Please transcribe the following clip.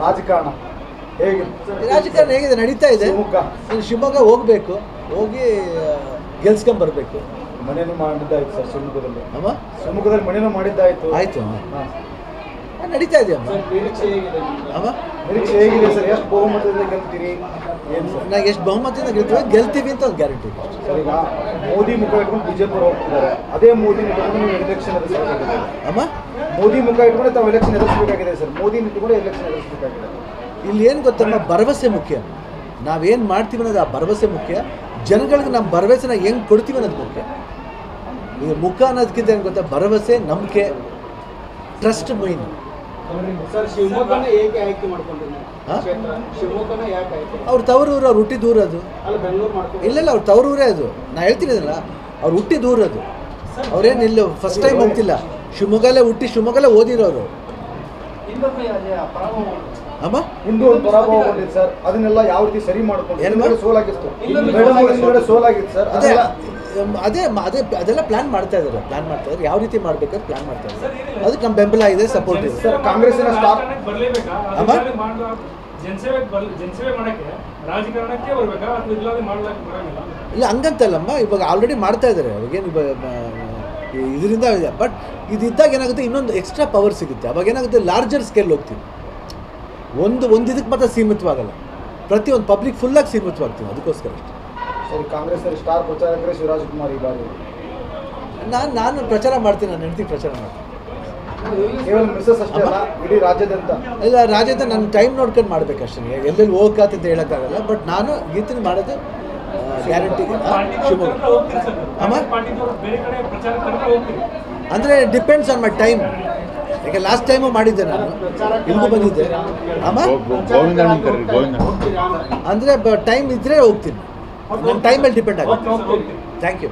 ರಾಜಕಾರಣ ಹೇಗೆ? ರಾಜಕಾರಣ ಹೇಗಿದೆ? ನಡೀತಾ ಇದೆ. ಶಿವಮೊಗ್ಗ ಹೋಗ್ಬೇಕು, ಹೋಗಿ ಗೆಲ್ಸ್ಕೊಂಬರ್ಬೇಕು. ಮನೇನು ಮಾಡಿದ್ದಾಯ್ತು ಸರ್ ಶಿವಮೊಗ್ಗದಲ್ಲಿ. ಶಿವಮೊಗ್ಗದಲ್ಲಿ ಮನೇನು ಮಾಡಿದ್ದಾಯ್ತು. ಆಯ್ತು, ನಡೀತಾ ಇದೆ ಅಮ್ಮ. ನಿರೀಕ್ಷೆ ಹೇಗಿದೆ ಸರ್? ಎಷ್ಟು ಬಹುಮತದಿಂದ ಗೆಲ್ತೀರಿ? ಏನು ಸರ್? ನಾವು ಎಷ್ಟು ಬಹುಮತದಿಂದ ಗೆಲ್ತೀವಿ ಅಂತ ಒಂದು ಗ್ಯಾರಂಟಿ. ಸರ್ ಈಗ ಮೋದಿ ಮುಖ ಇಟ್ಕೊಂಡು ಬಿಜೆಪಿ ಹೋಗ್ತಿದ್ದಾರೆ, ಅದೇ ಮೋದಿ ಇಟ್ಕೊಂಡು ನೀವು ಎಲೆಕ್ಷನ್ ಎದುರಿಸಬೇಕಾಗಿದೆ ಅಮ್ಮ. ಮೋದಿ ಮುಖ ಇಟ್ಕೊಂಡು ತಾವು ಎಲೆಕ್ಷನ್ ಎದುರಿಸಬೇಕಾಗಿದೆ ಸರ್. ಮೋದಿ ಇಟ್ಕೊಂಡು ಎಲೆಕ್ಷನ್ ಎದುರಿಸಬೇಕಾಗಿದೆ. ಇಲ್ಲಿ ಏನು ಗೊತ್ತಮ್ಮ, ಭರವಸೆ ಮುಖ್ಯ. ನಾವೇನು ಮಾಡ್ತೀವಿ ಅನ್ನೋದು ಆ ಭರವಸೆ ಮುಖ್ಯ. ಜನಗಳಿಗೆ ನಮ್ಮ ಭರವಸೆನ ಹೆಂಗೆ ಕೊಡ್ತೀವಿ ಅನ್ನೋದು ಮುಖ್ಯ. ಈಗ ಮುಖ ಅನ್ನೋದಕ್ಕಿಂತ ಏನು ಗೊತ್ತಾ, ಭರವಸೆ, ನಂಬಿಕೆ, ಟ್ರಸ್ಟ್ ಮೈನ್. ಅವ್ರ ತವರೂರು, ಅವ್ರು ಹುಟ್ಟಿದ ಊರು ಅದು. ಇಲ್ಲ ಅವ್ರ ತವರೂರೇ ಅದು. ನಾ ಹೇಳ್ತೀನಿ ಅದಲ್ಲ, ಅವ್ರು ಹುಟ್ಟಿದ ಊರು ಅದು. ಅವ್ರೇನು ಇಲ್ಲಿ ಫಸ್ಟ್ ಟೈಮ್ ಹೋಗ್ತಿಲ್ಲ, ಶಿವಮೊಗ್ಗಲ್ಲೇ ಹುಟ್ಟಿ ಶಿವಮೊಗ್ಗಲ್ಲೇ ಓದಿರೋರು. ಅಮ್ಮ ಹಿಂದೂ ಒಂದು ಪರಾಭವಗೊಂಡಿದೆ ಸರ್, ಅದನ್ನೆಲ್ಲ ಯಾವ ರೀತಿ ಸರಿ ಮಾಡ್ಕೊಂಡು ಸೋಲಾಗಿತ್ತು ಸರ್. ಅದೇ ಅದೆಲ್ಲ ಪ್ಲಾನ್ ಮಾಡ್ತಾ ಇದ್ದಾರೆ. ಯಾವ ರೀತಿ ಮಾಡ್ಬೇಕಾದ್ರೆ ಪ್ಲಾನ್ ಮಾಡ್ತಾ ಇದ್ದಾರೆ. ಅದಕ್ಕೆ ನಮ್ಮ ಬೆಂಬಲ ಇದೆ, ಸಪೋರ್ಟ್ ಇದೆ ಸರ್. ಕಾಂಗ್ರೆಸ್ಸಿನ ಸ್ಟಾರ್ ಇಲ್ಲ ಹಂಗಂತಲ್ಲಮ್ಮ, ಇವಾಗ ಆಲ್ರೆಡಿ ಮಾಡ್ತಾ ಇದ್ದಾರೆ. ಅವಾಗೇನು ಇದರಿಂದ ಇದೆ. ಬಟ್ ಇದಿದ್ದಾಗ ಏನಾಗುತ್ತೆ, ಇನ್ನೊಂದು ಎಕ್ಸ್ಟ್ರಾ ಪವರ್ ಸಿಗುತ್ತೆ. ಅವಾಗ ಏನಾಗುತ್ತೆ, ಲಾರ್ಜರ್ ಸ್ಕೇಲ್ ಹೋಗ್ತೀವಿ. ಒಂದು ಇದಕ್ಕೆ ಮಾತ್ರ ಸೀಮಿತವಾಗಲ್ಲ, ಪ್ರತಿಯೊಂದು ಪಬ್ಲಿಕ್ ಫುಲ್ಲಾಗಿ ಸೀಮಿತವಾಗ್ತೀವಿ. ಅದಕ್ಕೋಸ್ಕರ ಅಷ್ಟೇ. ಸರಿ, ಕಾಂಗ್ರೆಸ್ ಸ್ಟಾರ್ ಪ್ರಚಾರಕರೇ ಶಿವರಾಜ್ ಕುಮಾರ್ ಈ ಬಾರಿ. ನಾನು ಪ್ರಚಾರ ಮಾಡ್ತೀನಿ, ನಾನು ಹೆಂಡತಿ ಪ್ರಚಾರ ಮಾಡ್ತೀನಿ. ಕೇವಲ ಮಿಸಸ್ ಅಷ್ಟೇ ಅಲ್ಲ, ಇಡೀ ರಾಜ್ಯದಂತ. ಇಲ್ಲ, ರಾಜ್ಯದ ನನ್ನ ಟೈಮ್ ನೋಡ್ಕೊಂಡು ಮಾಡ್ಬೇಕಷ್ಟೇ. ಎಲ್ಲೆಲ್ಲಿ ಹೋಗತ್ತೆ ಅಂತ ಹೇಳೋಕ್ಕಾಗಲ್ಲ. ಬಟ್ ನಾನು ಗೀತನ ಮಾಡೋದು ಗ್ಯಾರಂಟಿ. ಶಿವಮೊಗ್ಗ ಅಮ್ಮ ಅಂದರೆ ಡಿಪೆಂಡ್ಸ್ ಆನ್ ಮೈ ಟೈಮ್. ಈಗ ಲಾಸ್ಟ್ ಟೈಮು ಮಾಡಿದ್ದೆ, ನಾನು ಇಲ್ಲಿಗೂ ಬಂದಿದ್ದೆ ಅಮ್ಮ. ಅಂದರೆ ಟೈಮ್ ಇದ್ದರೆ ಹೋಗ್ತೀನಿ. ನನ್ನ ಟೈಮಲ್ಲಿ ಡಿಪೆಂಡ್ ಆಗುತ್ತೆ. Thank you.